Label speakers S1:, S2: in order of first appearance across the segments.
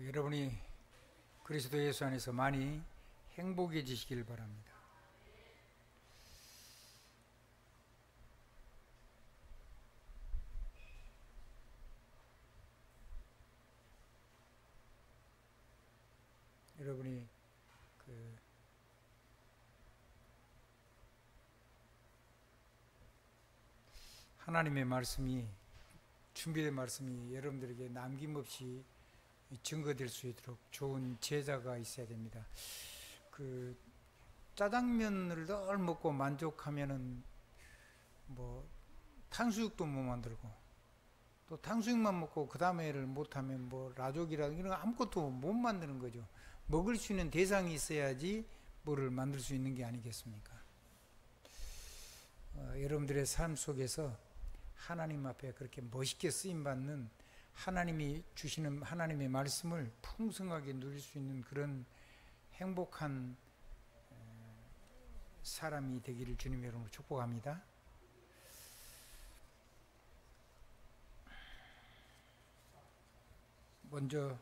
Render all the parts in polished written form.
S1: 여러분이 그리스도 예수 안에서 많이 행복해지시길 바랍니다. 여러분이 하나님의 말씀이, 준비된 말씀이 여러분들에게 남김없이 증거될 수 있도록 좋은 제자가 있어야 됩니다. 짜장면을 늘 먹고 만족하면은 탕수육도 못 만들고, 또 탕수육만 먹고 그 다음에를 못하면 라족이라 이런 거 아무것도 못 만드는 거죠. 먹을 수 있는 대상이 있어야지 뭐를 만들 수 있는 게 아니겠습니까? 여러분들의 삶 속에서 하나님 앞에 그렇게 멋있게 쓰임받는 하나님이 주시는 하나님의 말씀을 풍성하게 누릴 수 있는 그런 행복한 사람이 되기를 주님의 이름으로 축복합니다. 먼저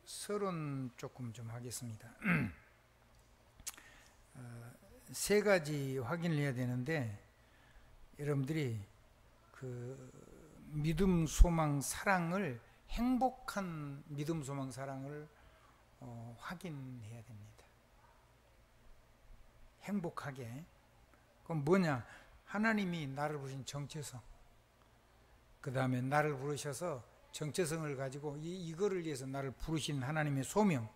S1: 서론 조금 좀 하겠습니다. 세 가지 확인을 해야 되는데, 여러분들이 믿음, 소망, 사랑을, 행복한 믿음, 소망, 사랑을 확인해야 됩니다. 행복하게. 그럼 뭐냐? 하나님이 나를 부르신 정체성, 그 다음에 나를 부르셔서 정체성을 가지고 이거를 위해서 나를 부르신 하나님의 소명,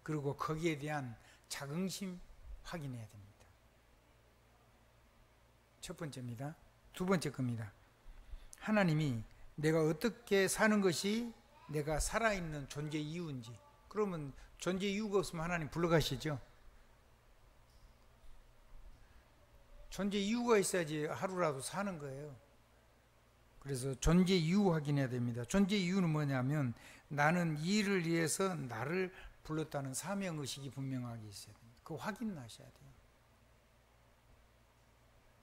S1: 그리고 거기에 대한 자긍심 확인해야 됩니다. 첫 번째입니다. 두 번째 겁니다. 하나님이 내가 어떻게 사는 것이 내가 살아있는 존재 이유인지. 그러면 존재 이유가 없으면 하나님 불러가시죠. 존재 이유가 있어야지 하루라도 사는 거예요. 그래서 존재 이유 확인해야 됩니다. 존재 이유는 뭐냐면, 나는 이 일을 위해서 나를 불렀다는 사명의식이 분명하게 있어야 됩니다. 그거 확인하셔야 돼요.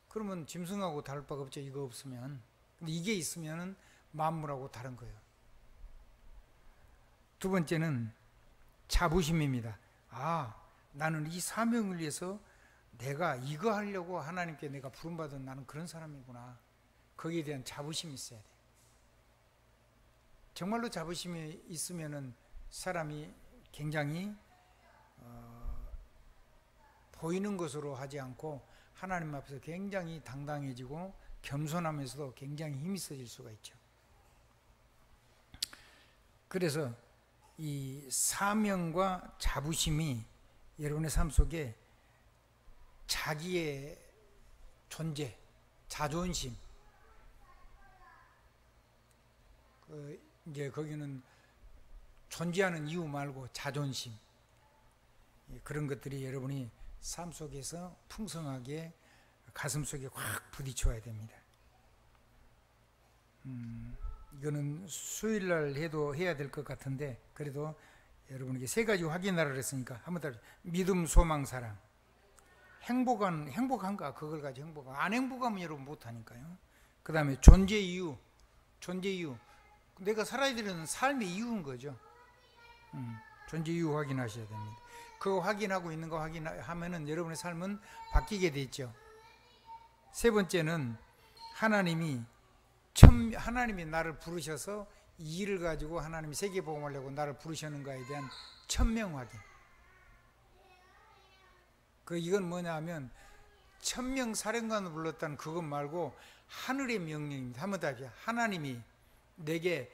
S1: 그러면 짐승하고 다를 바가 없죠. 이거 없으면. 근데 이게 있으면 만물하고 다른 거예요. 두 번째는 자부심입니다. 나는 이 사명을 위해서 내가 이거 하려고 하나님께 내가 부름받은 나는 그런 사람이구나. 거기에 대한 자부심이 있어야 돼요. 정말로 자부심이 있으면은 사람이 굉장히 보이는 것으로 하지 않고 하나님 앞에서 굉장히 당당해지고 겸손하면서도 굉장히 힘이 있어질 수가 있죠. 그래서 이 사명과 자부심이 여러분의 삶 속에 자기의 존재, 자존심, 이제 거기는 존재하는 이유 말고 자존심, 그런 것들이 여러분이 삶 속에서 풍성하게 가슴 속에 확 부딪혀야 됩니다. 이거는 수요일날 해도 해야 될 것 같은데, 그래도 여러분에게 세 가지 확인하라 그랬으니까 한번 더. 믿음, 소망, 사랑. 행복한가? 그걸 가지고 행복한가? 안 행복하면 여러분 못하니까요. 그 다음에 존재 이유. 내가 살아야 되는 삶의 이유인 거죠. 존재 이유 확인하셔야 됩니다. 그거 확인하고 있는 거 확인하면은 여러분의 삶은 바뀌게 되죠. 세 번째는 하나님이 나를 부르셔서 이 일을 가지고 하나님이 세계복음하려고 나를 부르셨는가에 대한 천명 확인. 이건 뭐냐 하면, 천명 사령관을 불렀다는 그것 말고 하늘의 명령입니다. 한번 더 하죠. 하나님이 내게,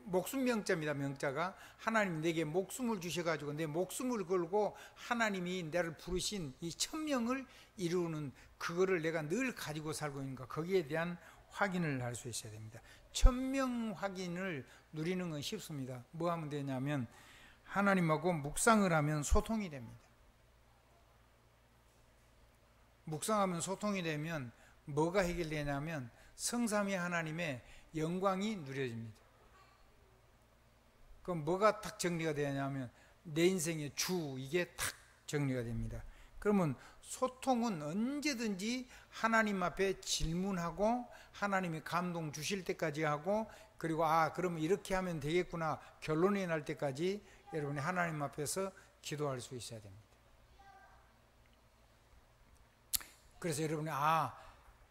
S1: 목숨 명자입니다. 명자가 하나님이 내게 목숨을 주셔가지고 내 목숨을 걸고 하나님이 나를 부르신 이 천명을 이루는 그거를 내가 늘 가지고 살고 있는가, 거기에 대한 확인을 할 수 있어야 됩니다. 천명 확인을 누리는 건 쉽습니다. 뭐 하면 되냐면, 하나님하고 묵상을 하면 소통이 됩니다. 묵상하면 소통이 되면 뭐가 해결되냐면 성삼위 하나님의 영광이 누려집니다. 그럼 뭐가 딱 정리가 되냐면 내 인생의 주, 이게 딱 정리가 됩니다. 그러면 소통은 언제든지 하나님 앞에 질문하고 하나님이 감동 주실 때까지 하고, 그리고 그러면 이렇게 하면 되겠구나 결론이 날 때까지 여러분이 하나님 앞에서 기도할 수 있어야 됩니다. 그래서 여러분이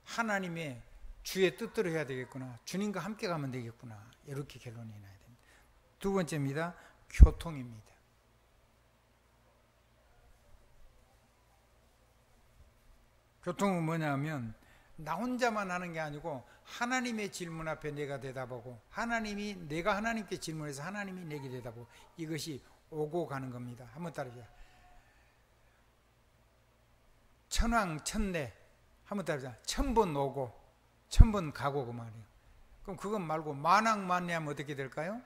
S1: 하나님의 주의 뜻대로 해야 되겠구나, 주님과 함께 가면 되겠구나, 이렇게 결론이 나야 됩니다. 두 번째입니다. 교통입니다. 교통은 뭐냐면 나 혼자만 하는 게 아니고 하나님의 질문 앞에 내가 대답하고 내가 하나님께 질문해서 하나님이 내게 대답하고, 이것이 오고 가는 겁니다. 한번 따라해보세요. 천왕천내, 한번 따라해보세요. 천번 오고 천번 가고, 그 말이에요. 그럼 그것 말고 만왕만내하면 어떻게 될까요?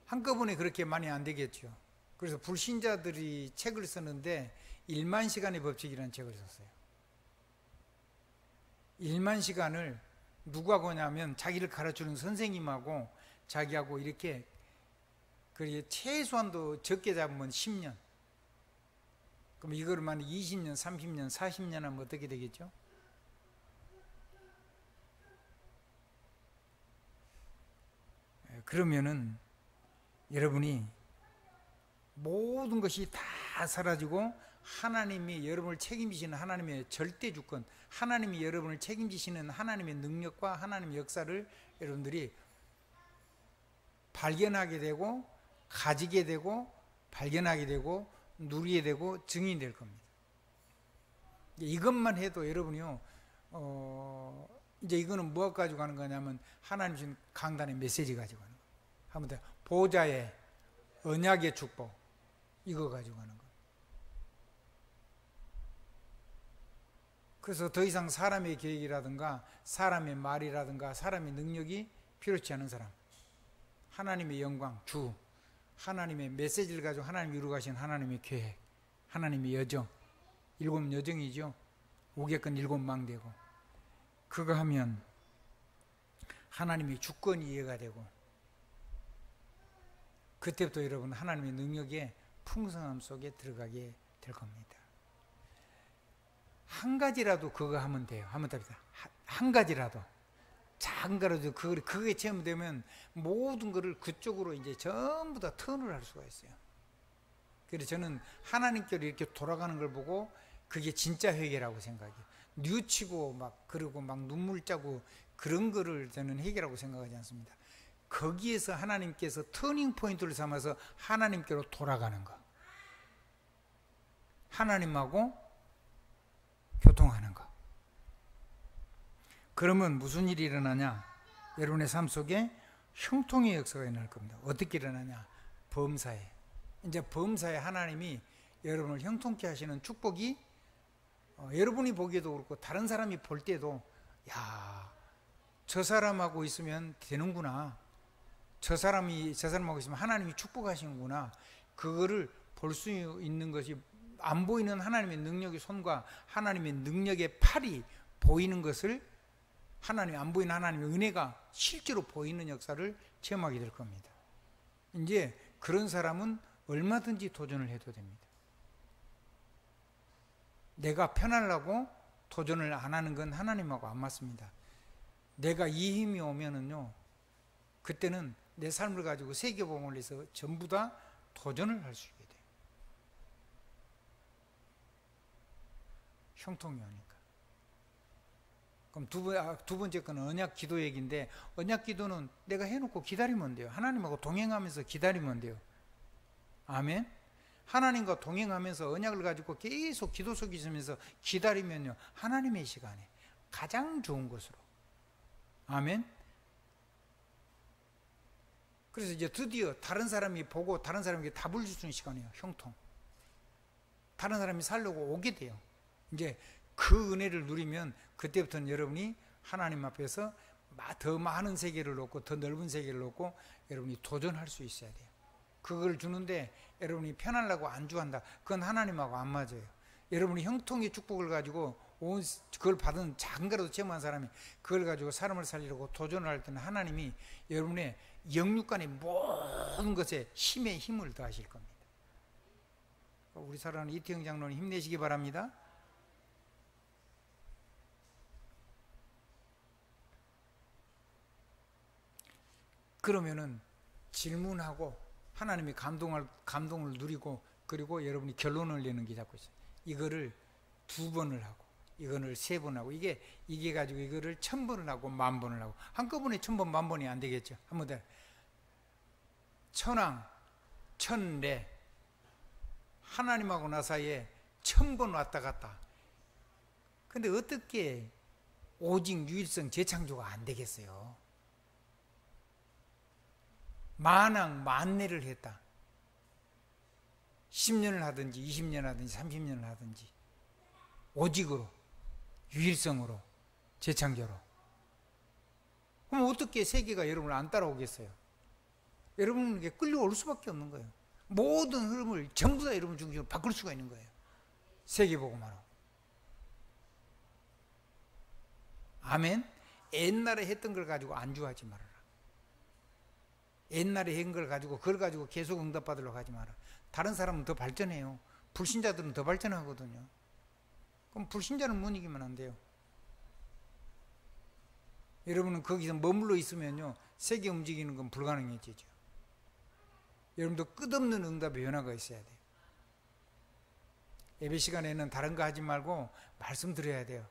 S1: 한꺼번에 그렇게 많이 안 되겠죠. 그래서 불신자들이 책을 쓰는데 1만 시간의 법칙이라는 책을 썼어요. 1만 시간을 누가 거냐면 자기를 가르치는 선생님하고 자기하고 이렇게, 그게 최소한도 적게 잡으면 10년. 그럼 이거를 만약 20년, 30년, 40년 하면 어떻게 되겠죠? 그러면은 여러분이 모든 것이 다 사라지고 하나님이 여러분을 책임지시는 하나님의 절대 주권, 하나님이 여러분을 책임지시는 하나님의 능력과 하나님의 역사를 여러분들이 발견하게 되고 가지게 되고 발견하게 되고 누리게 되고 증인이 될 겁니다. 이것만 해도 여러분이요, 이제 이거는 무엇 가지고 가는 거냐면 하나님 주신 강단의 메시지 가지고 가는 거예요. 한번 더, 보좌의 언약의 축복, 이거 가지고 가는 거예요. 그래서 더 이상 사람의 계획이라든가 사람의 말이라든가 사람의 능력이 필요치 않은 사람, 하나님의 영광, 주, 하나님의 메시지를 가지고 하나님이 이루가신 하나님의 계획, 하나님의 여정, 7 여정이죠. 오개권 7망대고, 그거 하면 하나님의 주권이 이해가 되고, 그때부터 여러분 하나님의 능력의 풍성함 속에 들어가게 될 겁니다. 한 가지라도 그거 하면 돼요. 한번 답니다. 한 가지라도, 작은 거라도 그게 체험되면 모든 거를 그쪽으로 이제 전부 다 턴을 할 수가 있어요. 그래서 저는 하나님께로 이렇게 돌아가는 걸 보고 그게 진짜 회개라고 생각해요. 뉘우치고 막 그러고 막 눈물 짜고 그런 거를 저는 회개라고 생각하지 않습니다. 거기에서 하나님께서 터닝 포인트를 삼아서 하나님께로 돌아가는 거, 하나님하고 교통하는 거. 그러면 무슨 일이 일어나냐? 여러분의 삶 속에 형통의 역사가 일어날 겁니다. 어떻게 일어나냐? 범사에, 이제 범사에 하나님이 여러분을 형통케 하시는 축복이, 여러분이 보기에도 그렇고 다른 사람이 볼 때도, 야, 저 사람하고 있으면 되는구나, 저 사람하고 있으면 하나님이 축복하시는구나, 그거를 볼 수 있는 것이, 안 보이는 하나님의 능력의 손과 하나님의 능력의 팔이 보이는 것을, 하나님, 안 보이는 하나님의 은혜가 실제로 보이는 역사를 체험하게 될 겁니다. 이제 그런 사람은 얼마든지 도전을 해도 됩니다. 내가 편하려고 도전을 안 하는 건 하나님하고 안 맞습니다. 내가 이 힘이 오면은요, 그때는 내 삶을 가지고 세계복음을 위해서 전부 다 도전을 할 수 있게 돼요. 형통이 오니까. 그럼 두 번째 거는 언약 기도 얘기인데, 언약 기도는 내가 해놓고 기다리면 돼요. 하나님하고 동행하면서 기다리면 돼요. 아멘. 하나님과 동행하면서 언약을 가지고 계속 기도 속에 있으면서 기다리면요, 하나님의 시간에 가장 좋은 것으로. 아멘. 그래서 이제 드디어 다른 사람이 보고 다른 사람에게 답을 줄 수 있는 시간이에요. 형통. 다른 사람이 살려고 오게 돼요. 이제 그 은혜를 누리면 그때부터는 여러분이 하나님 앞에서 더 많은 세계를 놓고 더 넓은 세계를 놓고 여러분이 도전할 수 있어야 돼요. 그걸 주는데 여러분이 편하려고 안주한다, 그건 하나님하고 안 맞아요. 여러분이 형통의 축복을 가지고 그걸 받은 작은 거라도 체험한 사람이 그걸 가지고 사람을 살리려고 도전을 할 때는 하나님이 여러분의 영육간의 모든 것에 힘에 힘을 더하실 겁니다. 우리 사랑하는 이태영 장로님 힘내시기 바랍니다. 그러면은 질문하고 하나님의 감동을 누리고, 그리고 여러분이 결론을 내는 게 자꾸 있어요. 이거를 2번을 하고 이거를 3번 하고, 이게 가지고 이거를 1000번을 하고 10,000번을 하고, 한꺼번에 1000번 10,000번이 안 되겠죠. 한번 더. 천왕 천례, 하나님하고 나 사이에 1000번 왔다 갔다. 근데 어떻게 오직 유일성 재창조가 안 되겠어요? 만왕 만례를 했다. 10년을 하든지 20년 하든지 30년을 하든지 오직으로, 유일성으로, 재창조로. 그럼 어떻게 세계가 여러분을 안 따라오겠어요? 여러분에게 끌려올 수밖에 없는 거예요. 모든 흐름을 전부 다 여러분 중심으로 바꿀 수가 있는 거예요. 세계복음화로. 아멘. 옛날에 했던 걸 가지고 안주하지 말아라. 옛날에 한 걸 가지고, 그걸 가지고 계속 응답받으려고 하지 마라. 다른 사람은 더 발전해요. 불신자들은 더 발전하거든요. 그럼 불신자는 못 이기면 안 돼요. 여러분은 거기서 머물러 있으면요, 세계 움직이는 건 불가능해지죠. 여러분도 끝없는 응답의 변화가 있어야 돼요. 예배 시간에는 다른 거 하지 말고 말씀 드려야 돼요.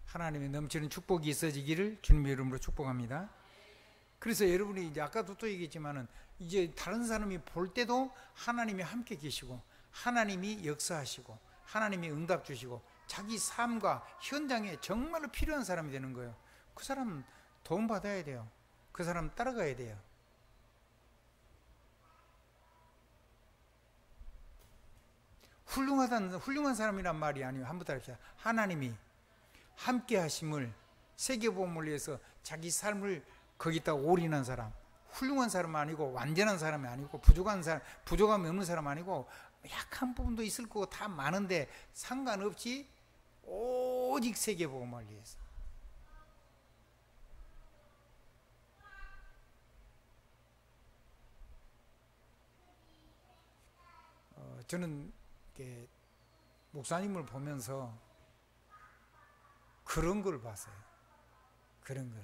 S1: 하나님의 넘치는 축복이 있어지기를 주님의 이름으로 축복합니다. 그래서 여러분이 이제 아까도 또 얘기했지만은, 이제 다른 사람이 볼 때도 하나님이 함께 계시고, 하나님이 역사하시고, 하나님이 응답 주시고, 자기 삶과 현장에 정말로 필요한 사람이 되는 거예요. 그 사람 도움받아야 돼요. 그 사람 따라가야 돼요. 훌륭한 사람이란 말이 아니에요. 한번 따라합시다. 하나님이 함께 하심을, 세계복음을 위해서 자기 삶을 거기다 올인한 사람, 훌륭한 사람 아니고, 완전한 사람이 아니고, 부족함이 없는 사람 아니고, 약한 부분도 있을 거고 다 많은데 상관없이 오직 세계복음을 위해서. 저는 이렇게 목사님을 보면서 그런 걸 봤어요. 그런 걸.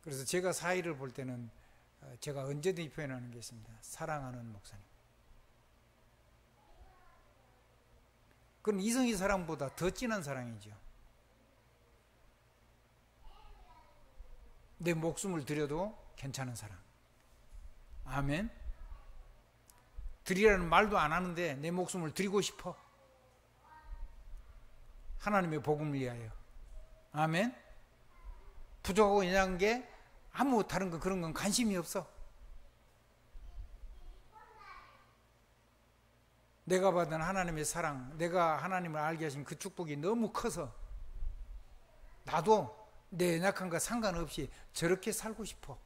S1: 그래서 제가 사이를 볼 때는 제가 언제든지 표현하는 게 있습니다. 사랑하는 목사님. 그건 이성의 사랑보다 더 진한 사랑이죠. 내 목숨을 드려도 괜찮은 사랑. 아멘. 드리라는 말도 안 하는데 내 목숨을 드리고 싶어. 하나님의 복음을 위하여. 아멘. 부족하고 연약한 게 아무 다른 거 그런 건 관심이 없어. 내가 받은 하나님의 사랑, 내가 하나님을 알게 하신 그 축복이 너무 커서 나도 내 연약한 거 상관없이 저렇게 살고 싶어.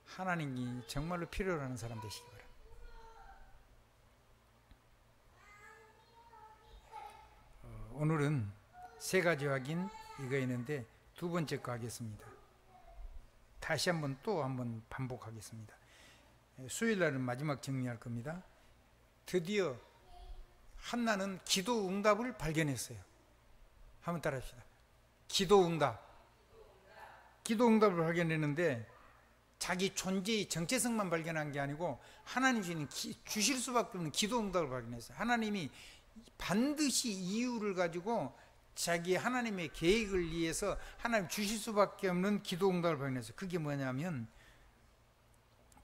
S1: 하나님이 정말로 필요로 하는 사람 되시기 바랍니다. 오늘은 3가지 확인 이거 있는데 2번째 거 하겠습니다. 다시 한번 또 한번 반복하겠습니다. 수요일 날은 마지막 정리할 겁니다. 드디어 한나는 기도 응답을 발견했어요. 한번 따라합시다. 기도 응답을 발견했는데 자기 존재의 정체성만 발견한 게 아니고 하나님 주실 수밖에 없는 기도 응답을 발견했어요. 하나님이 반드시 이유를 가지고 자기 하나님의 계획을 위해서 하나님 주실 수밖에 없는 기도 응답을 발견했어요. 그게 뭐냐면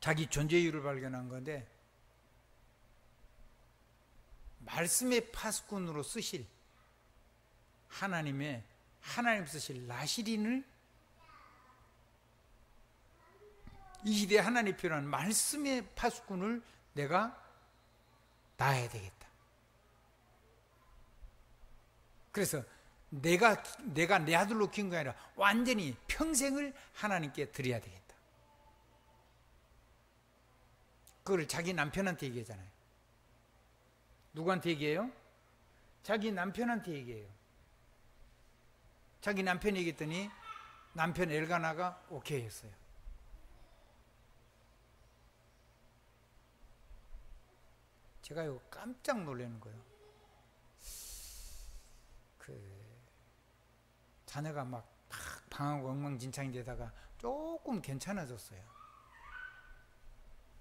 S1: 자기 존재 이유를 발견한 건데, 말씀의 파수꾼으로 쓰실 하나님 쓰실 나시린을, 이 시대에 하나님 필요한 말씀의 파수꾼을 내가 낳아야 되겠다. 그래서 내가 내 아들로 키운 게 아니라 완전히 평생을 하나님께 드려야 되겠다. 그걸 자기 남편한테 얘기하잖아요. 누구한테 얘기해요? 자기 남편한테 얘기해요. 자기 남편이 얘기했더니 남편 엘가나가 오케이 했어요. 제가 이거 깜짝 놀라는 거예요. 자녀가 막 방황하고 엉망진창이 되다가 조금 괜찮아졌어요.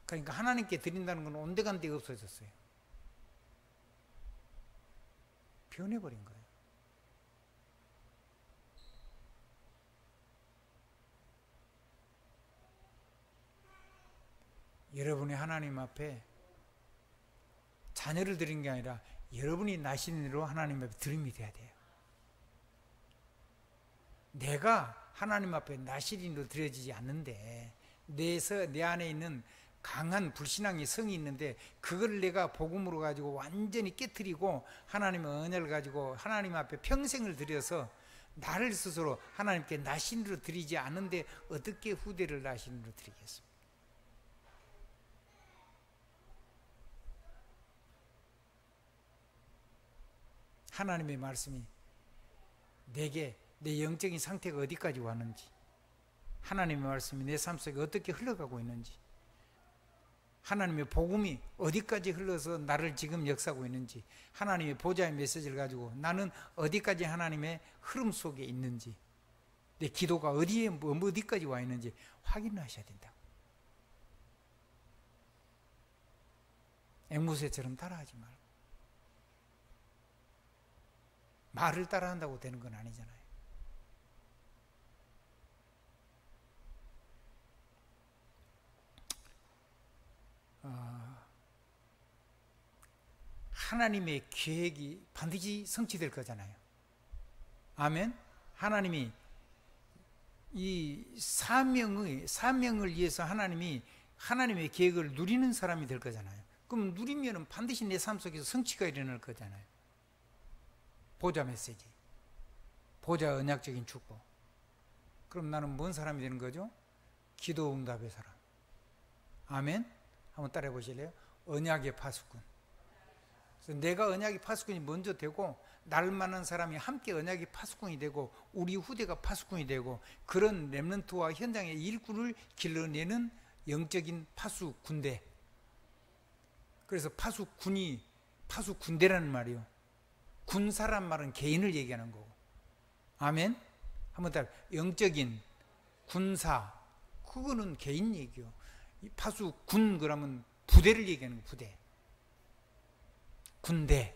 S1: 그러니까 하나님께 드린다는 건 온데간데 없어졌어요. 변해버린 거예요. 여러분이 하나님 앞에 자녀를 드린 게 아니라 여러분이 나신으로 하나님 앞에 드림이 돼야 돼요. 내가 하나님 앞에 나시린으로 드려지지 않는데 내 안에 있는 강한 불신앙의 성이 있는데 그걸 내가 복음으로 가지고 완전히 깨트리고 하나님의 언약을 가지고 하나님 앞에 평생을 들여서 나를 스스로 하나님께 나신으로 드리지 않는데 어떻게 후대를 나신으로 드리겠습니까? 하나님의 말씀이 내게 내 영적인 상태가 어디까지 왔는지, 하나님의 말씀이 내 삶 속에 어떻게 흘러가고 있는지, 하나님의 복음이 어디까지 흘러서 나를 지금 역사하고 있는지, 하나님의 보좌의 메시지를 가지고 나는 어디까지 하나님의 흐름 속에 있는지, 내 기도가 어디까지 와 있는지 확인하셔야 된다. 앵무새처럼 따라하지 말고. 말을 따라한다고 되는 건 아니잖아요. 하나님의 계획이 반드시 성취될 거잖아요. 아멘. 하나님이 이 사명을 위해서 하나님의 계획을 누리는 사람이 될 거잖아요. 그럼 누리면은 반드시 내 삶 속에서 성취가 일어날 거잖아요. 보좌 메시지, 보좌 언약적인 축복. 그럼 나는 뭔 사람이 되는 거죠? 기도 응답의 사람. 아멘. 한번 따라해 보실래요? 언약의 파수꾼. 그래서 내가 언약의 파수꾼이 먼저 되고 나를 만난 사람이 함께 언약의 파수꾼이 되고 우리 후대가 파수꾼이 되고 그런 렘넌트와 현장의 일꾼을 길러내는 영적인 파수군대. 그래서 파수군대라는 말이요. 군사란 말은 개인을 얘기하는 거고. 아멘. 한번 따라. 영적인 군사, 그거는 개인 얘기요. 파수군 그러면 부대를 얘기하는 거. 부대, 군대.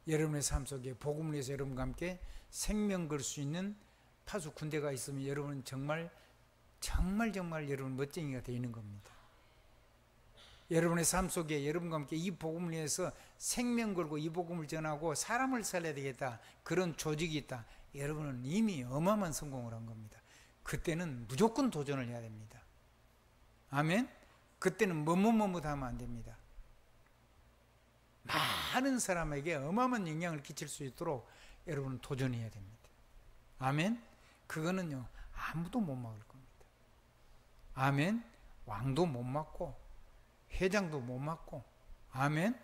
S1: 여러분의 삶 속에 복음을 위해서 여러분과 함께 생명 걸 수 있는 파수 군대가 있으면 여러분은 정말 여러분 멋쟁이가 되어 있는 겁니다. 여러분의 삶 속에 여러분과 함께 이 복음을 위해서 생명 걸고 이 복음을 전하고 사람을 살려야 되겠다, 그런 조직이 있다. 여러분은 이미 어마어마한 성공을 한 겁니다. 그때는 무조건 도전을 해야 됩니다. 아멘. 그때는 뭐뭐뭐뭐 하면 안 됩니다. 많은 사람에게 어마어마한 영향을 끼칠 수 있도록 여러분은 도전해야 됩니다. 아멘. 그거는요 아무도 못 막을 겁니다. 아멘. 왕도 못 막고 회장도 못 막고, 아멘.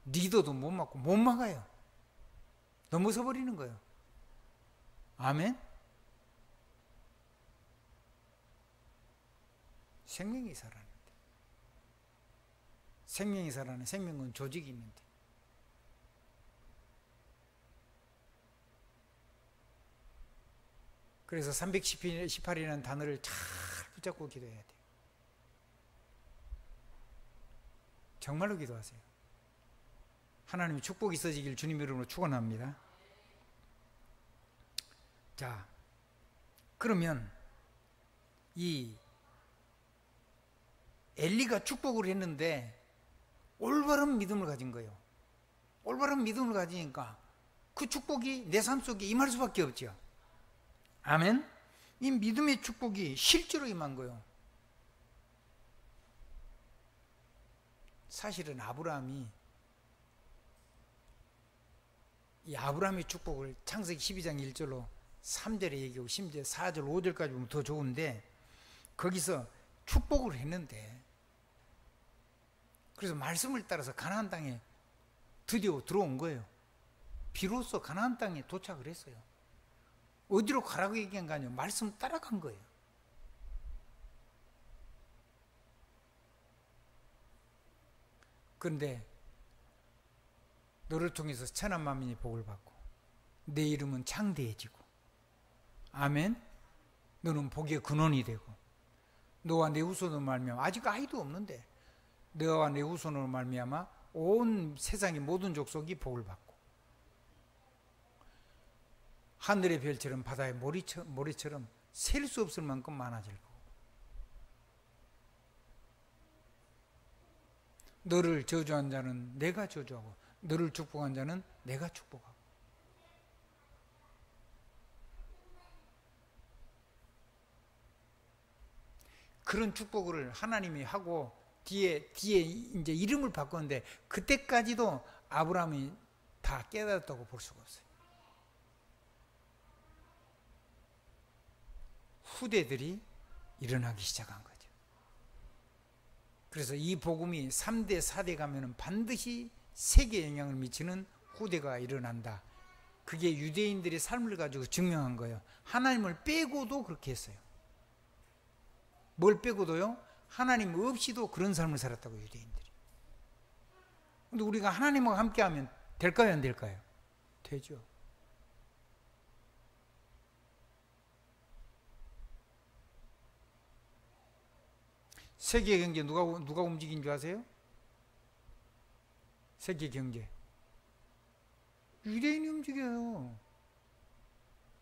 S1: 리더도 못 막고, 못 막아요. 넘어서 버리는 거예요. 아멘. 생명이 살아는데, 생명이 살아는 생명은 조직이 있는데, 그래서 318이라는 단어를 잘 붙잡고 기도해야 돼요. 정말로 기도하세요. 하나님의 축복이 있어지길 주님 이름으로 축원합니다. 자, 그러면 이 엘리가 축복을 했는데 올바른 믿음을 가진 거예요. 올바른 믿음을 가지니까 그 축복이 내 삶 속에 임할 수밖에 없죠. 아멘. 이 믿음의 축복이 실제로 임한 거예요. 사실은 아브라함의 축복을 창세기 12장 1절로 3절에 얘기하고 심지어 4절 5절까지 보면 더 좋은데, 거기서 축복을 했는데 그래서 말씀을 따라서 가나안 땅에 드디어 들어온 거예요. 비로소 가나안 땅에 도착을 했어요. 어디로 가라고 얘기한 거 아니에요. 말씀 따라간 거예요. 그런데 너를 통해서 천한 만민이 복을 받고 내 이름은 창대해지고, 아멘. 너는 복의 근원이 되고, 너와 내 후손으로 말미암아, 아직 아이도 없는데 너와 내 후손으로 말미암아 온 세상의 모든 족속이 복을 받고, 하늘의 별처럼 바다의 모래처럼 셀 수 없을 만큼 많아질 거고, 너를 저주한 자는 내가 저주하고 너를 축복한 자는 내가 축복하고. 그런 축복을 하나님이 하고 뒤에 이제 이름을 바꿨는데, 그때까지도 아브라함이 다 깨달았다고 볼 수가 없어요. 후대들이 일어나기 시작한 거죠. 그래서 이 복음이 3대 4대 가면은 반드시 세계에 영향을 미치는 후대가 일어난다. 그게 유대인들의 삶을 가지고 증명한 거예요. 하나님을 빼고도 그렇게 했어요. 뭘 빼고도요? 하나님 없이도 그런 삶을 살았다고, 유대인들이. 근데 우리가 하나님과 함께 하면 될까요, 안 될까요? 되죠. 세계 경제 누가 움직인 줄 아세요? 세계 경제 유대인이 움직여요.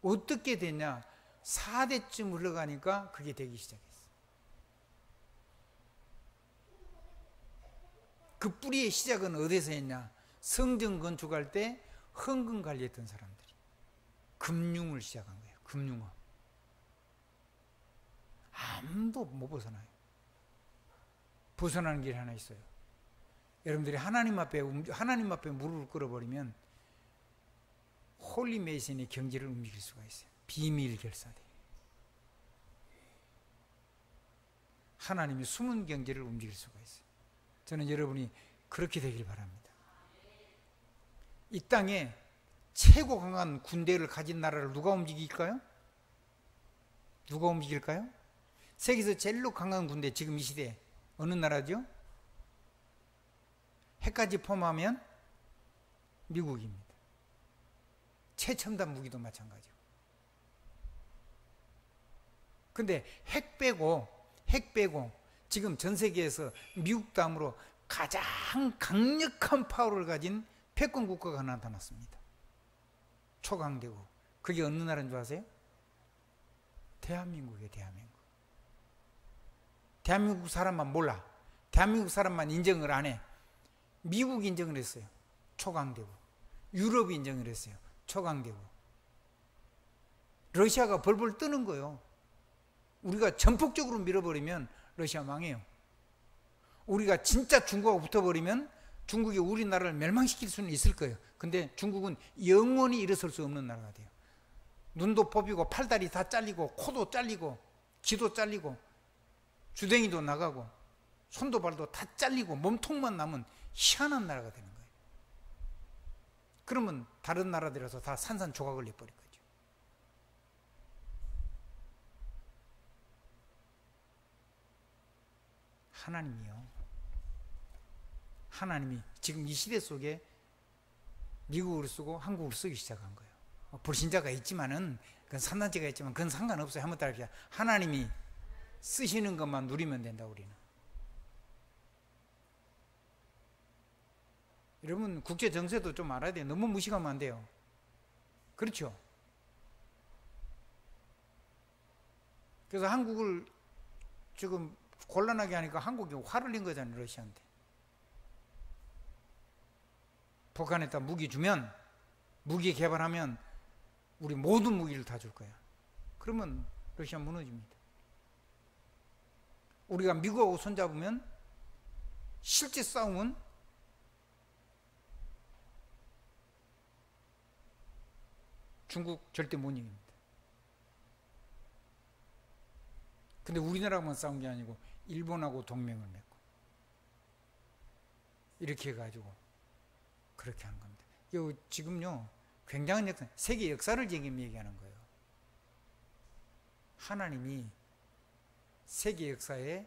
S1: 어떻게 됐냐? 4대쯤 흘러가니까 그게 되기 시작했어요. 그 뿌리의 시작은 어디서 했냐? 성전 건축할 때 헌금 관리했던 사람들이 금융을 시작한 거예요. 금융업. 아무도 못 벗어나요. 벗어나는 길이 하나 있어요. 여러분들이 하나님 앞에 무릎을 꿇어버리면 홀리 메이슨의 경제를 움직일 수가 있어요. 비밀 결사대. 하나님이 숨은 경제를 움직일 수가 있어요. 저는 여러분이 그렇게 되길 바랍니다. 이 땅에 최고 강한 군대를 가진 나라를 누가 움직일까요? 누가 움직일까요? 세계에서 제일로 강한 군대, 지금 이 시대에 어느 나라죠? 핵까지 포함하면 미국입니다. 최첨단 무기도 마찬가지고. 근데 핵 빼고 지금 전 세계에서 미국 다음으로 가장 강력한 파워를 가진 패권 국가가 하나 나타났습니다. 초강대국. 그게 어느 나라인 줄 아세요? 대한민국이에요. 대한민국 사람만 몰라. 대한민국 사람만 인정을 안 해. 미국 인정을 했어요. 초강대국. 유럽이 인정을 했어요. 초강대국. 러시아가 벌벌 뜨는 거예요. 우리가 전폭적으로 밀어버리면 러시아 망해요. 우리가 진짜 중국하고 붙어버리면 중국이 우리나라를 멸망시킬 수는 있을 거예요. 근데 중국은 영원히 일어설 수 없는 나라가 돼요. 눈도 뽑히고 팔다리 다 잘리고 코도 잘리고 귀도 잘리고 주댕이도 나가고 손도 발도 다 잘리고 몸통만 남은 희한한 나라가 되는 거예요. 그러면 다른 나라들에서 다 산산조각을 내버릴 거죠. 하나님이 지금 이 시대 속에 미국을 쓰고 한국을 쓰기 시작한 거예요. 불신자가 있지만은, 그건 산단체가 있지만 그건 상관없어요. 한번 따라합시다. 하나님이 쓰시는 것만 누리면 된다, 우리는. 여러분, 국제 정세도 좀 알아야 돼요. 너무 무식하면 안 돼요. 그렇죠? 그래서 한국을 지금 곤란하게 하니까 한국이 화를 낸 거잖아요, 러시아한테. 북한에다 무기 주면, 무기 개발하면 우리 모든 무기를 다 줄 거야. 그러면 러시아 무너집니다. 우리가 미국하고 손잡으면 실제 싸움은 중국 절대 못 이깁니다. 근데 우리나라만 싸운 게 아니고 일본하고 동맹을 맺고 이렇게 해가지고 그렇게 하는 겁니다. 요 지금요 굉장한 역사, 세계 역사를 지금 얘기하는 거예요. 하나님이 세계 역사에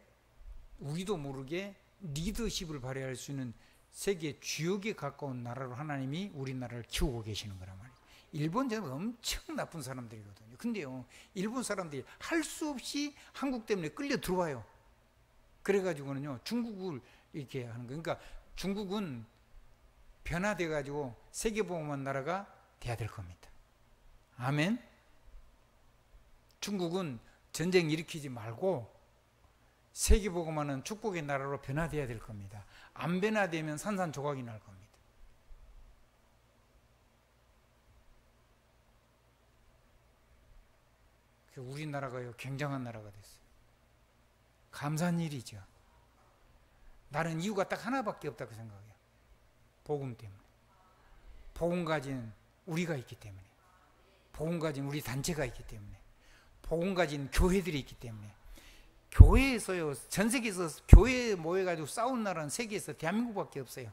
S1: 우리도 모르게 리더십을 발휘할 수 있는 세계 주역에 가까운 나라로 하나님이 우리나라를 키우고 계시는 거란 말이에요. 일본 전 엄청 나쁜 사람들이거든요. 근데요, 일본 사람들이 할 수 없이 한국 때문에 끌려 들어와요. 그래가지고는요, 중국을 이렇게 하는 거예요. 그러니까 중국은 변화돼가지고 세계보험한 나라가 돼야 될 겁니다. 아멘. 중국은 전쟁 일으키지 말고 세계보험하는 축복의 나라로 변화돼야 될 겁니다. 안 변화되면 산산조각이 날 겁니다. 우리나라가요 굉장한 나라가 됐어요. 감사한 일이죠. 나는 이유가 딱 하나밖에 없다고 생각해요. 복음 때문에. 복음 가진 우리가 있기 때문에. 복음 가진 우리 단체가 있기 때문에. 복음 가진 교회들이 있기 때문에. 교회에서요, 전 세계에서 교회에 모여가지고 싸운 나라는 세계에서 대한민국밖에 없어요.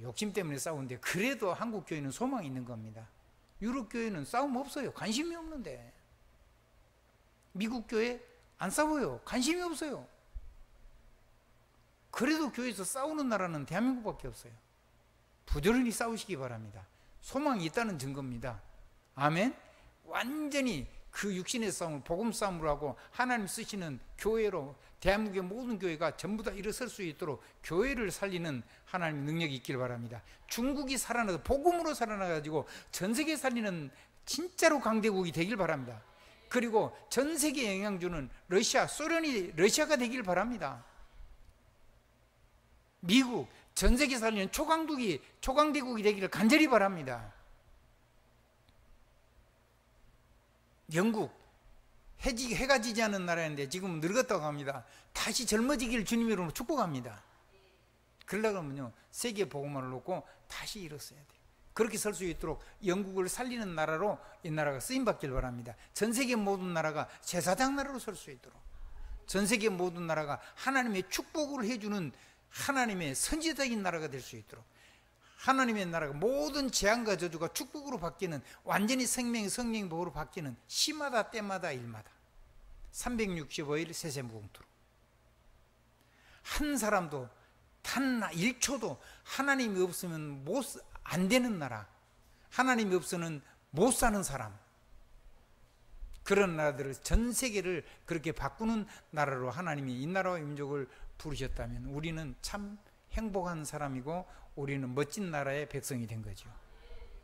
S1: 욕심 때문에 싸우는데 그래도 한국 교회는 소망이 있는 겁니다. 유럽 교회는 싸움 없어요. 관심이 없는데. 미국 교회 안 싸워요. 관심이 없어요. 그래도 교회에서 싸우는 나라는 대한민국밖에 없어요. 부지런히 싸우시기 바랍니다. 소망이 있다는 증거입니다. 아멘. 완전히 그 육신의 싸움을 복음 싸움으로 하고 하나님 쓰시는 교회로 대한민국의 모든 교회가 전부 다 일어설 수 있도록 교회를 살리는 하나님의 능력이 있길 바랍니다. 중국이 살아나서 복음으로 살아나가지고 전 세계 살리는 진짜로 강대국이 되길 바랍니다. 그리고 전 세계에 영향 주는 러시아, 소련이 러시아가 되길 바랍니다. 미국, 전 세계 살리는 초강대국이 되기를 간절히 바랍니다. 영국, 해가 지지 않은 나라인데 지금 늙었다고 합니다. 다시 젊어지기를 주님 이름으로 축복합니다. 그러려면요, 세계 복음화를 놓고 다시 일어서야 돼요. 그렇게 설 수 있도록 영국을 살리는 나라로 이 나라가 쓰임받길 바랍니다. 전 세계 모든 나라가 제사장 나라로 설 수 있도록, 전 세계 모든 나라가 하나님의 축복을 해주는 하나님의 선지자적인 나라가 될 수 있도록, 하나님의 나라가 모든 재앙과 저주가 축복으로 바뀌는, 완전히 성령의 복으로 바뀌는 시마다 때마다 일마다 365일 세세무궁토록 한 사람도 단 1초도 하나님이 없으면 안 되는 나라, 하나님이 없으면 못 사는 사람, 그런 나라들을, 전 세계를 그렇게 바꾸는 나라로 하나님이 이 나라와 민족을 부르셨다면 우리는 참 행복한 사람이고 우리는 멋진 나라의 백성이 된 거죠.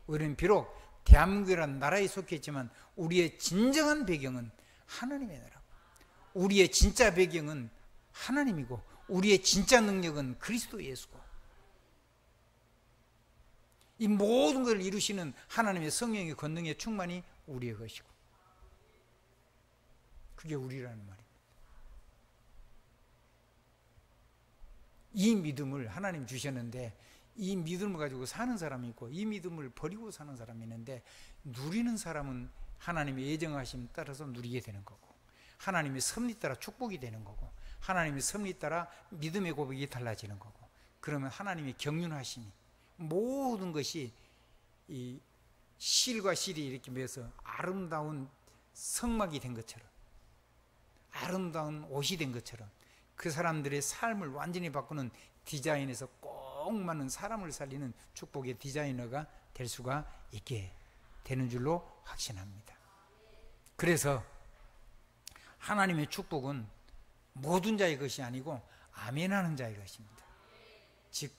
S1: 우리는 비록 대한민국이라는 나라에 속했지만 우리의 진정한 배경은 하나님의 나라고, 우리의 진짜 배경은 하나님이고, 우리의 진짜 능력은 그리스도 예수고, 이 모든 걸 이루시는 하나님의 성령의 권능의 충만이 우리의 것이고, 그게 우리라는 말입니다. 이 믿음을 하나님 주셨는데 이 믿음을 가지고 사는 사람이 있고 이 믿음을 버리고 사는 사람이 있는데, 누리는 사람은 하나님의 예정하심 따라서 누리게 되는 거고, 하나님의 섭리 따라 축복이 되는 거고, 하나님의 섭리 따라 믿음의 고백이 달라지는 거고, 그러면 하나님의 경륜하심이 모든 것이 이 실과 실이 이렇게 매서 아름다운 성막이 된 것처럼, 아름다운 옷이 된 것처럼 그 사람들의 삶을 완전히 바꾸는 디자인에서 꼭 맞는 사람을 살리는 축복의 디자이너가 될 수가 있게 되는 줄로 확신합니다. 그래서 하나님의 축복은 모든 자의 것이 아니고 아멘하는 자의 것입니다. 즉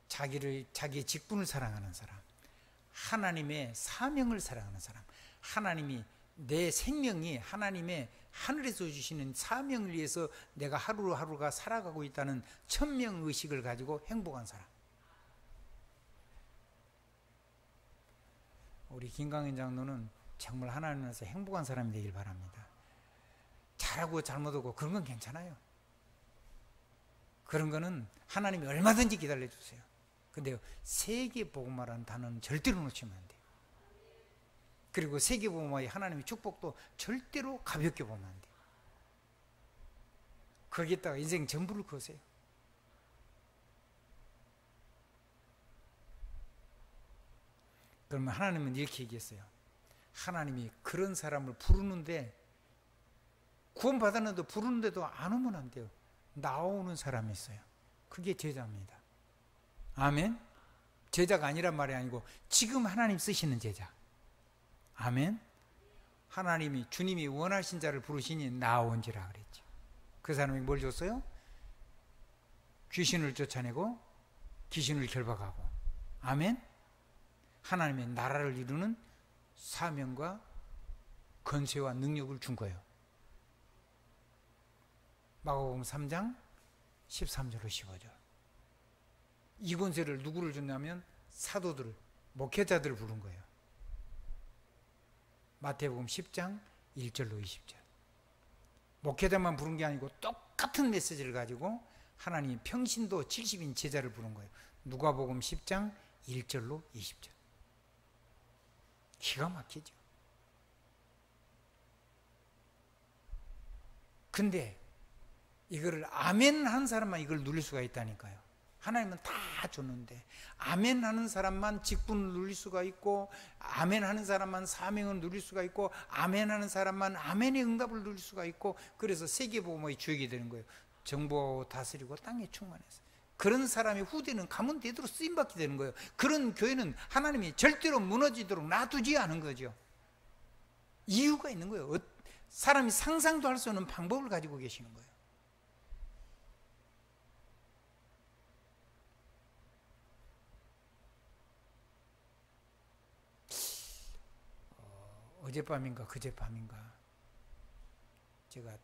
S1: 자기의 직분을 사랑하는 사람, 하나님의 사명을 사랑하는 사람, 하나님이 내 생명이 하나님의 하늘에서 주시는 사명을 위해서 내가 하루하루가 살아가고 있다는 천명의식을 가지고 행복한 사람. 우리 김강현 장로는 정말 하나님 안에서 행복한 사람이 되길 바랍니다. 잘하고 잘못하고 그런 건 괜찮아요. 그런 거는 하나님이 얼마든지 기다려주세요. 근데 세계복음화라는 단어는 절대로 놓치면 안 돼요. 그리고 세계복음화의 하나님의 축복도 절대로 가볍게 보면 안 돼요. 거기에다가 인생 전부를 거세요. 그러면 하나님은 이렇게 얘기했어요. 하나님이 그런 사람을 부르는데, 구원받았는데 부르는데도 안 오면 안 돼요. 나오는 사람이 있어요. 그게 제자입니다. 아멘. 제자가 아니란 말이 아니고 지금 하나님 쓰시는 제자. 아멘. 하나님이, 주님이 원하신 자를 부르시니 나온지라 그랬죠. 그 사람이 뭘 줬어요? 귀신을 쫓아내고 귀신을 결박하고. 아멘. 하나님의 나라를 이루는 사명과 권세와 능력을 준 거예요. 마가복음 3장 13절로 15절. 이 권세를 누구를 줬냐면 사도들을, 목회자들을 부른 거예요. 마태복음 10장 1절로 20절. 목회자만 부른 게 아니고 똑같은 메시지를 가지고 하나님이 평신도 70인 제자를 부른 거예요. 누가복음 10장 1절로 20절. 기가 막히죠. 근데 이거를 아멘 하는 사람만 이걸 누릴 수가 있다니까요. 하나님은 다 줬는데 아멘 하는 사람만 직분을 누릴 수가 있고, 아멘 하는 사람만 사명을 누릴 수가 있고, 아멘 하는 사람만 아멘의 응답을 누릴 수가 있고, 그래서 세계복음의 주역이 되는 거예요. 정보하고 다스리고 땅에 충만해서. 그런 사람이 후대는 가면 되도록 쓰임받게 되는 거예요. 그런 교회는 하나님이 절대로 무너지도록 놔두지 않은 거죠. 이유가 있는 거예요. 사람이 상상도 할 수 없는 방법을 가지고 계시는 거예요. 어젯밤인가 그젯밤인가 제가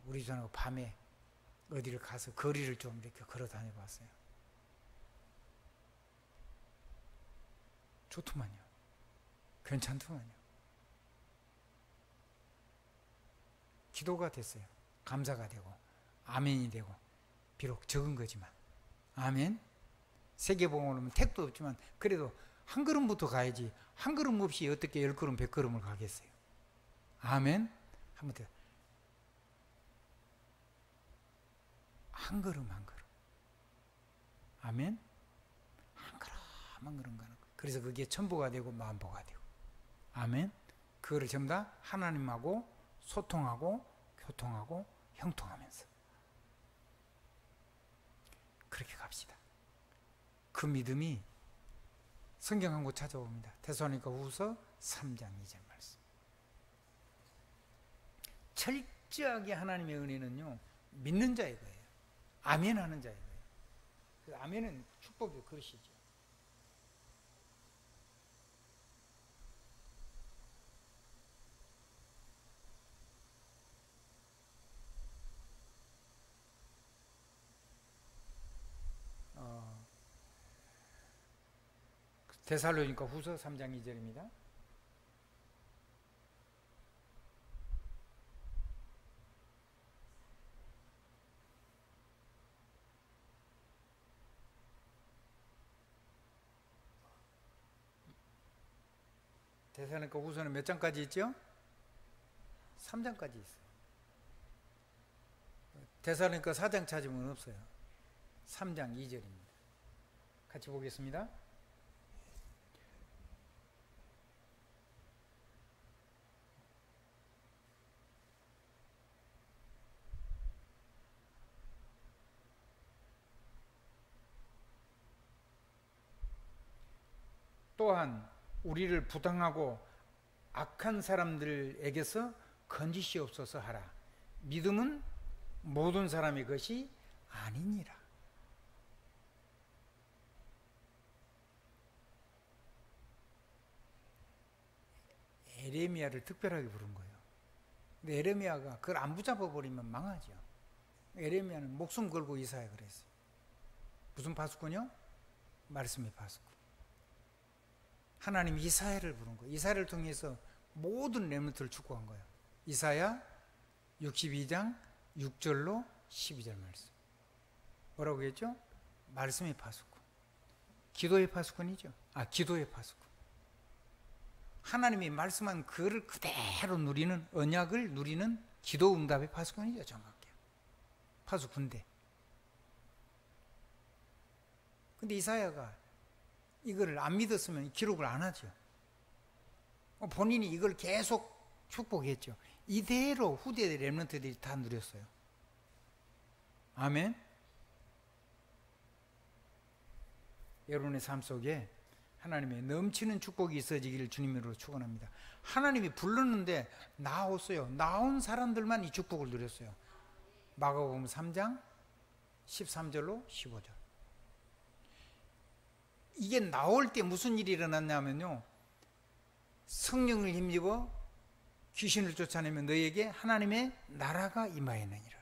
S1: 우리 전하고 밤에 어디를 가서 거리를 좀 이렇게 걸어 다녀 봤어요. 좋더만요. 괜찮더만요. 기도가 됐어요. 감사가 되고 아멘이 되고, 비록 적은 거지만. 아멘. 세계복음은 택도 없지만 그래도 한 걸음부터 가야지, 한 걸음 없이 어떻게 10걸음 100걸음을 가겠어요. 아멘. 한번 더. 한 걸음 한 걸음. 아멘. 한 걸음 한 걸음 가는 거. 그래서 그게 천보가 되고 만보가 되고. 아멘. 그거를 전부 다 하나님하고 소통하고 교통하고 형통하면서 그렇게 갑시다. 그 믿음이 성경 한 곳 찾아봅니다. 데살로니가 후서 3장 2절 말씀. 철저하게 하나님의 은혜는요, 믿는 자의 거예요. 아멘 하는 자의 거예요. 그 아멘은 축복의 그릇이죠. 데살로니가 후서 3장 2절입니다. 데살로니가 후서는 몇 장까지 있죠? 3장까지 있어요. 데살로니가 4장 찾으면 없어요. 3장 2절입니다. 같이 보겠습니다. 또한 우리를 부당하고 악한 사람들에게서 건지시옵소서 하라. 믿음은 모든 사람의 것이 아니니라. 에레미야를 특별하게 부른 거예요. 근데 에레미야가 그걸 안 붙잡아 버리면 망하죠. 에레미야는 목숨 걸고 이사야 그랬어요. 무슨 파수꾼이요? 말씀의 파수꾼. 하나님 이사야를 부른 거예요. 이사야를 통해서 모든 렘넌트를 축복한 거예요. 이사야 62장 6절로 12절 말씀. 뭐라고 했죠? 말씀의 파수꾼. 기도의 파수꾼이죠. 기도의 파수꾼. 하나님이 말씀한 그를 그대로 누리는, 언약을 누리는 기도 응답의 파수꾼이죠. 정확히. 파수꾼대. 근데 이사야가 이걸 안 믿었으면 기록을 안 하죠. 본인이 이걸 계속 축복했죠. 이대로 후대 렘넌트들이 다 누렸어요. 아멘. 여러분의 삶 속에 하나님의 넘치는 축복이 있어지기를 주님으로 축원합니다. 하나님이 불렀는데 나왔어요. 나온 사람들만 이 축복을 누렸어요. 마가복음 3장 13절로 15절. 이게 나올 때 무슨 일이 일어났냐면요, 성령을 힘입어 귀신을 쫓아내며 너에게 하나님의 나라가 임하였느니라.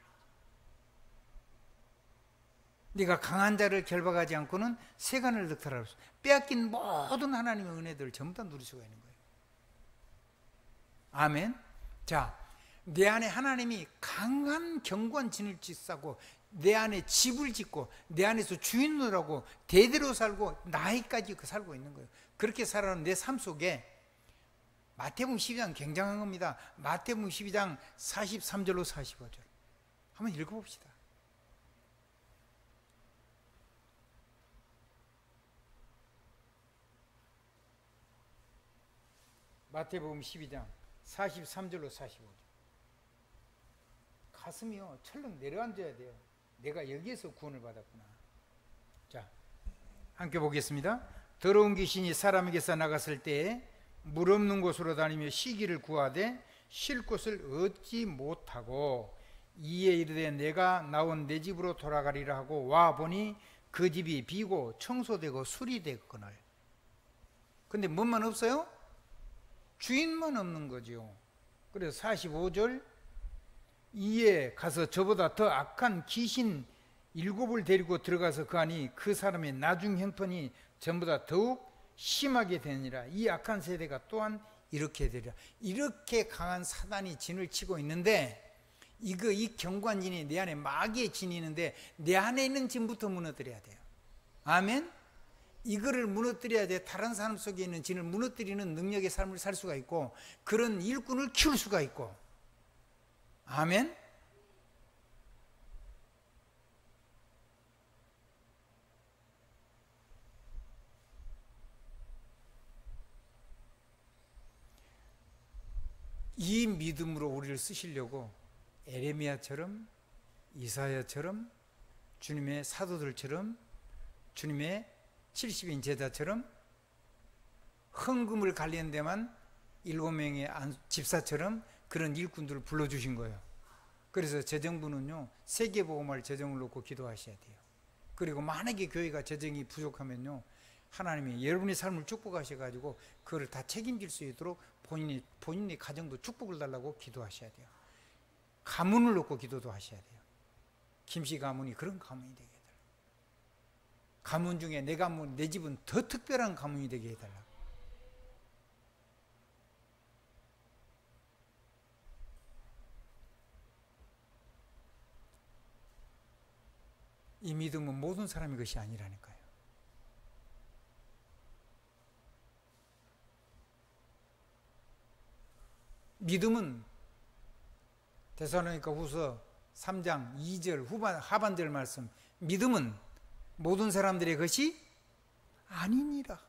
S1: 네가 강한 자를 결박하지 않고는 세간을 득탈할 수, 빼앗긴 모든 하나님의 은혜들을 전부 다 누릴 수가 있는 거예요. 아멘. 자, 내 안에 하나님이 강한 견고한 진을 쌓고 내 안에 집을 짓고 내 안에서 주인을 하고 대대로 살고 나이까지 살고 있는 거예요. 그렇게 살아가는 내 삶 속에 마태복음 12장 굉장한 겁니다. 마태복음 12장 43절로 45절 한번 읽어봅시다. 마태복음 12장 43절로 45절. 가슴이요 철렁 내려앉아야 돼요. 내가 여기에서 구원을 받았구나. 자, 함께 보겠습니다. 더러운 귀신이 사람에게서 나갔을 때에 물 없는 곳으로 다니며 쉬기를 구하되 쉴 곳을 얻지 못하고 이에 이르되 내가 나온 내 집으로 돌아가리라 하고 와 보니 그 집이 비고 청소되고 수리되거늘. 근데 뭔만 없어요? 주인만 없는 거죠. 그래서 45절, 이에 가서 저보다 더 악한 귀신 7을 데리고 들어가서 그하니 그 사람의 나중 형편이 전보다 더욱 심하게 되니라. 이 악한 세대가 또한 이렇게 되리라. 이렇게 강한 사단이 진을 치고 있는데, 이 견고한 진이 내 안에 마귀의 진이 있는데 내 안에 있는 진부터 무너뜨려야 돼요. 아멘. 이거를 무너뜨려야 돼. 다른 사람 속에 있는 진을 무너뜨리는 능력의 삶을 살 수가 있고 그런 일꾼을 키울 수가 있고. 아멘. 이 믿음으로 우리를 쓰시려고 에레미야처럼 이사야처럼 주님의 사도들처럼 주님의 70인 제자처럼 헌금을 관리한 데만 7명의 집사처럼 그런 일꾼들을 불러주신 거예요. 그래서 재정부는요, 세계보험을 재정을 놓고 기도하셔야 돼요. 그리고 만약에 교회가 재정이 부족하면요, 하나님이 여러분의 삶을 축복하셔가지고 그걸 다 책임질 수 있도록 본인의 가정도 축복을 달라고 기도하셔야 돼요. 가문을 놓고 기도도 하셔야 돼요. 김씨 가문이 그런 가문이 되게 해달라고. 가문 중에 내 가문, 내 집은 더 특별한 가문이 되게 해달라고. 이 믿음은 모든 사람의 것이 아니라니까요. 믿음은 데살로니가 후서 3장 2절 하반절 말씀, 믿음은 모든 사람들의 것이 아니니라.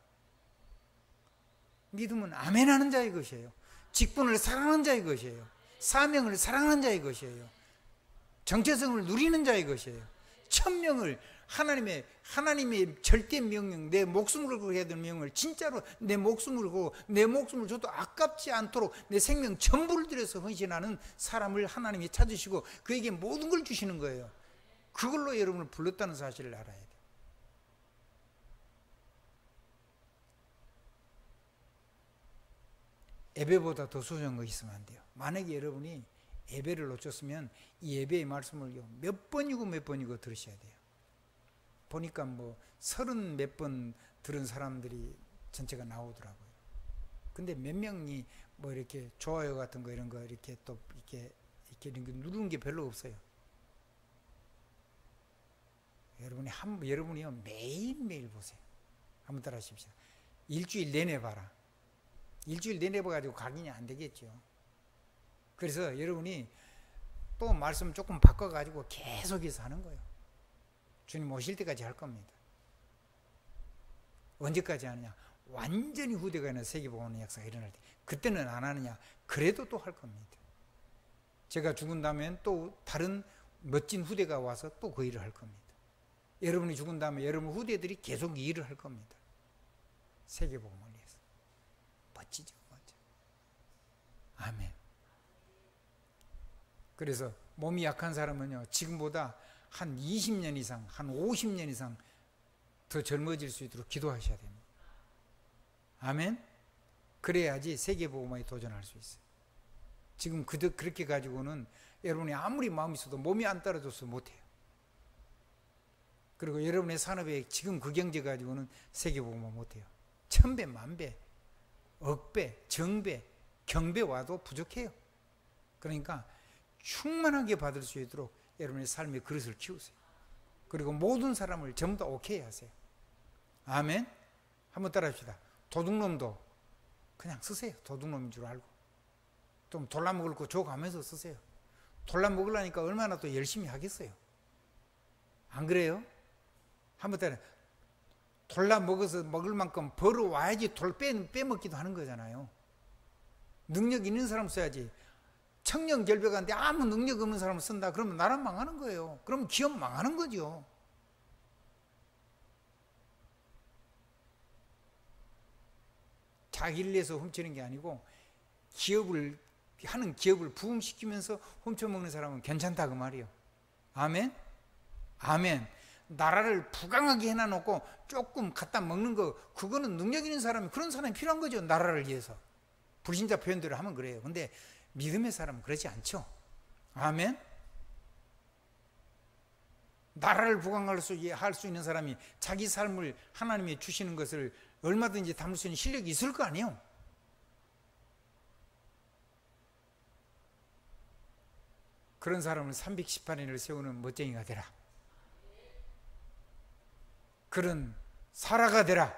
S1: 믿음은 아멘하는 자의 것이에요. 직분을 사랑하는 자의 것이에요. 사명을 사랑하는 자의 것이에요. 정체성을 누리는 자의 것이에요. 천명을 하나님의 절대 명령, 내 목숨을 걸고 해야 될 명령을 진짜로 내 목숨을 걸고 내 목숨을 줘도 아깝지 않도록 내 생명 전부를 들여서 헌신하는 사람을 하나님이 찾으시고 그에게 모든 걸 주시는 거예요. 그걸로 여러분을 불렀다는 사실을 알아야 돼요. 예배보다 더 소중한 거 있으면 안 돼요. 만약에 여러분이 예배를 놓쳤으면 이 예배의 말씀을 몇 번이고 들으셔야 돼요. 보니까 30 몇 번 들은 사람들이 전체가 나오더라고요. 근데 몇 명이 이렇게 좋아요 같은 거 이런 거 이렇게 또 이렇게 누르는 게 별로 없어요. 여러분이요 매일매일 보세요. 한번 따라 하십시오. 일주일 내내 봐라. 일주일 내내 봐가지고 각인이 안 되겠죠. 그래서 여러분이 또 말씀 조금 바꿔가지고 계속해서 하는 거예요. 주님 오실 때까지 할 겁니다. 언제까지 하느냐? 완전히 후대가 있는 세계복음의 역사가 일어날 때. 그때는 안 하느냐? 그래도 또 할 겁니다. 제가 죽은 다음엔 또 다른 멋진 후대가 와서 또 그 일을 할 겁니다. 여러분이 죽은 다음에 여러분 후대들이 계속 이 일을 할 겁니다. 세계복음을 위해서. 멋지죠, 멋져. 아멘. 그래서 몸이 약한 사람은요, 지금보다 한 20년 이상, 한 50년 이상 더 젊어질 수 있도록 기도하셔야 됩니다. 아멘. 그래야지 세계복음에 도전할 수 있어요. 지금 그렇게 가지고는 여러분이 아무리 마음이 있어도 몸이 안 따라줘서 못해요. 그리고 여러분의 산업에 지금 그 경제 가지고는 세계복음은 못해요. 천배, 만배, 억배, 정배, 경배 와도 부족해요. 그러니까 충만하게 받을 수 있도록 여러분의 삶의 그릇을 키우세요. 그리고 모든 사람을 전부 다 오케이 하세요. 아멘. 한번 따라 합시다. 도둑놈도 그냥 쓰세요. 도둑놈인 줄 알고. 좀 돌라먹을 거 줘가면서 쓰세요. 돌라먹으려니까 얼마나 또 열심히 하겠어요. 안 그래요? 한번 따라. 돌라먹어서 먹을 만큼 벌어와야지 빼먹기도 하는 거잖아요. 능력 있는 사람 써야지. 청렴결백한데 아무 능력 없는 사람을 쓴다. 그러면 나라 망하는 거예요. 그러면 기업 망하는 거죠. 자기를 위해서 훔치는 게 아니고 하는 기업을 부흥시키면서 훔쳐먹는 사람은 괜찮다 그 말이에요. 아멘? 아멘. 나라를 부강하게 해놔놓고 조금 갖다 먹는 거, 그거는 능력 있는 사람이, 그런 사람이 필요한 거죠. 나라를 위해서. 불신자 표현대로 하면 그래요. 근데 믿음의 사람은 그렇지 않죠. 아멘. 나라를 부강할 수 있는 사람이 자기 삶을 하나님이 주시는 것을 얼마든지 담을 수 있는 실력이 있을 거 아니에요. 그런 사람을 318인을 세우는 멋쟁이가 되라. 그런 사라가 되라.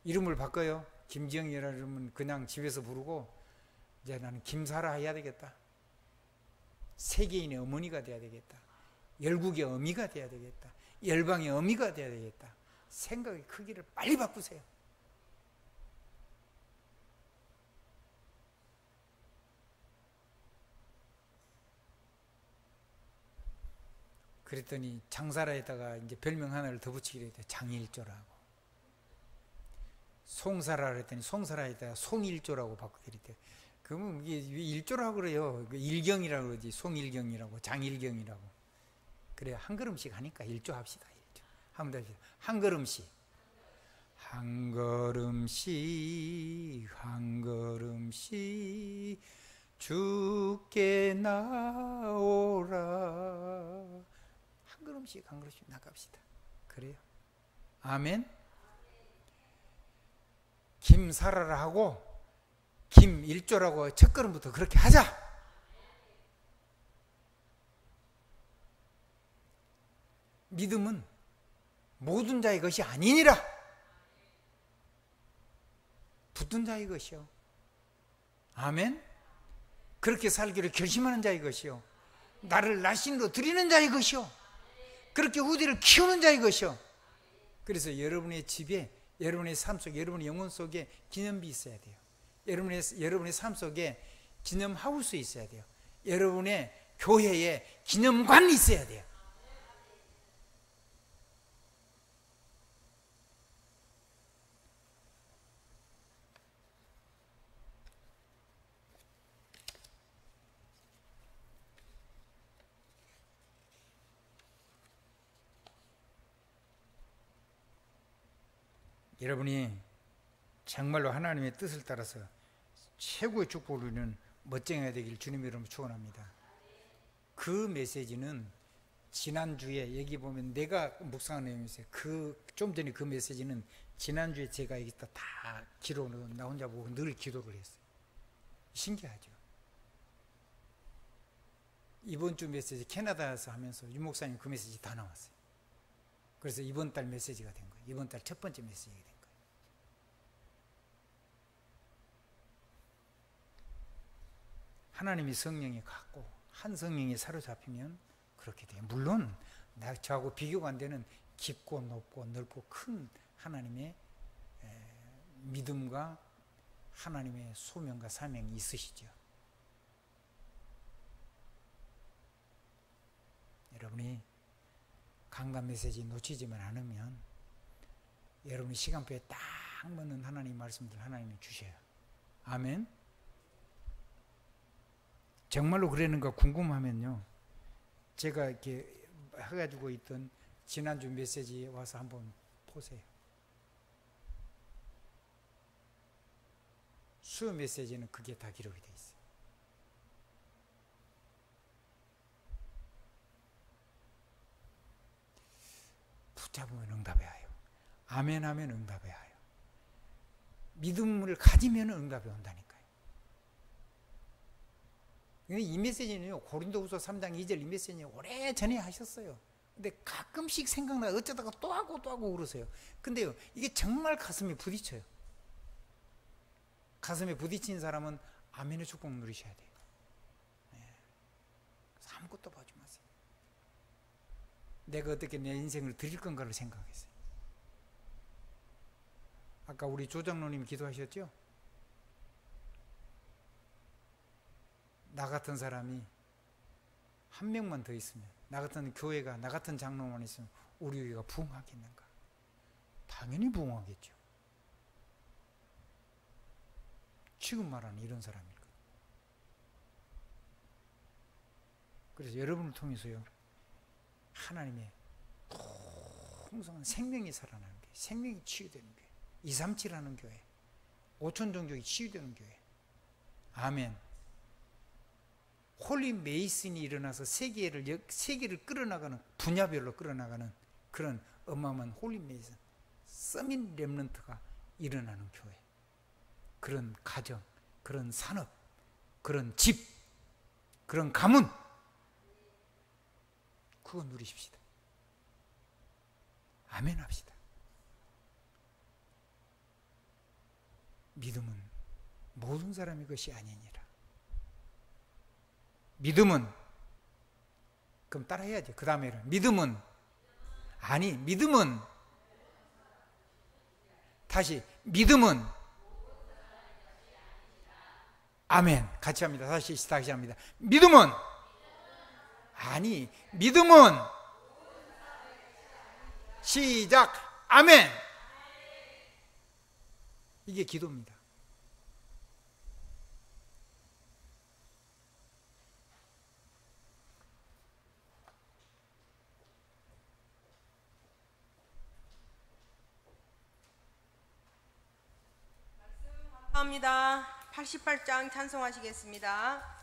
S1: 이름을 바꿔요. 김지영이라는 이름은 그냥 집에서 부르고 이제 나는 김사라 해야 되겠다. 세계인의 어머니가 돼야 되겠다. 열국의 어미가 돼야 되겠다. 열방의 어미가 돼야 되겠다. 생각의 크기를 빨리 바꾸세요. 그랬더니 장사라에다가 이제 별명 하나를 더 붙이기로 했대요. 장일조라고. 송사라 그랬더니 송사라에다가 송일조라고 바꾸기로 했대요. 그러면 이게 일조라고 그래요. 일경이라고 그러지. 송일경이라고, 장일경이라고. 그래요. 한 걸음씩 하니까 일조 합시다. 일조. 한번 더 합시다. 한 걸음씩. 한 걸음씩, 한 걸음씩 주께 나오라. 한 걸음씩, 한 걸음씩 나갑시다. 그래요. 아멘. 김사라라 하고 김일조라고 첫 걸음부터 그렇게 하자. 믿음은 모든 자의 것이 아니니라. 붙든 자의 것이요. 아멘. 그렇게 살기를 결심하는 자의 것이요. 나를 나신으로 드리는 자의 것이요. 그렇게 후대를 키우는 자의 것이요. 그래서 여러분의 집에, 여러분의 삶 속에, 여러분의 영혼 속에 기념비 있어야 돼요. 여러분의 삶 속에 기념하우스 있어야 돼요. 여러분의 교회에 기념관이 있어야 돼요. 여러분이 정말로 하나님의 뜻을 따라서 최고의 축복을 누리는 멋쟁이가 되길 주님의 이름으로 축원합니다. 그 메시지는 지난주에 여기 보면 내가 묵상한 내용이 있어요. 좀 전에 그 메시지는 지난주에 제가 여기다 다 기록으로 나 혼자 보고 늘 기도를 했어요. 신기하죠. 이번 주 메시지 캐나다에서 하면서 유 목사님 그 메시지 다 나왔어요. 그래서 이번 달 메시지가 된 거예요. 이번 달 첫 번째 메시지가 된 거예요. 하나님이 성령이 갖고 한 성령이 사로잡히면 그렇게 돼요. 물론 저하고 비교가 안 되는 깊고 높고 넓고 큰 하나님의 믿음과 하나님의 소명과 사명이 있으시죠. 여러분이 강단 메시지 놓치지만 않으면 여러분의 시간표에 딱 맞는 하나님 말씀들 하나님이 주셔요. 아멘. 정말로 그러는가 궁금하면요, 제가 이렇게 해가지고 있던 지난주 메시지에 와서 한번 보세요. 수요 메시지는 그게 다 기록이 되어 있어요. 붙잡으면 응답해야 해요. 아멘 하면 응답해야 해요. 믿음을 가지면 응답이 온다니까요. 이 메시지는요, 고린도후서 3장 2절 이 메시지는 오래전에 하셨어요. 근데 가끔씩 생각나 어쩌다가 또 하고 그러세요. 근데요, 이게 정말 가슴에 부딪혀요. 가슴에 부딪힌 사람은 아멘의 축복 누리셔야 돼요. 아무것도 보지 마세요. 내가 어떻게 내 인생을 드릴 건가를 생각했어요. 아까 우리 조장로님 기도하셨죠? 나 같은 사람이 한 명만 더 있으면, 나 같은 교회가, 나 같은 장로만 있으면 우리 교회가 부흥하겠는가? 당연히 부흥하겠죠. 지금 말하는 이런 사람일 거예요. 그래서 여러분을 통해서요, 하나님의 풍성한 생명이 살아나는 교회, 생명이 치유되는 교회, 237하는 교회, 5천 종족이 치유되는 교회. 아멘. 홀리 메이슨이 일어나서 세계를 끌어나가는, 분야별로 끌어나가는 그런 어마어마한 홀리 메이슨, 서밋 렘넌트가 일어나는 교회. 그런 가정, 그런 산업, 그런 집, 그런 가문, 그거 누리십시다. 아멘 합시다. 믿음은 모든 사람의 것이 아니니라. 믿음은, 그럼 따라 해야지. 그 다음에는 믿음은, 다시 믿음은, 아멘. 같이 합니다. 다시 합니다. 믿음은, 믿음은, 시작, 아멘. 이게 기도입니다.
S2: 감사합니다. 88장 찬송하시겠습니다.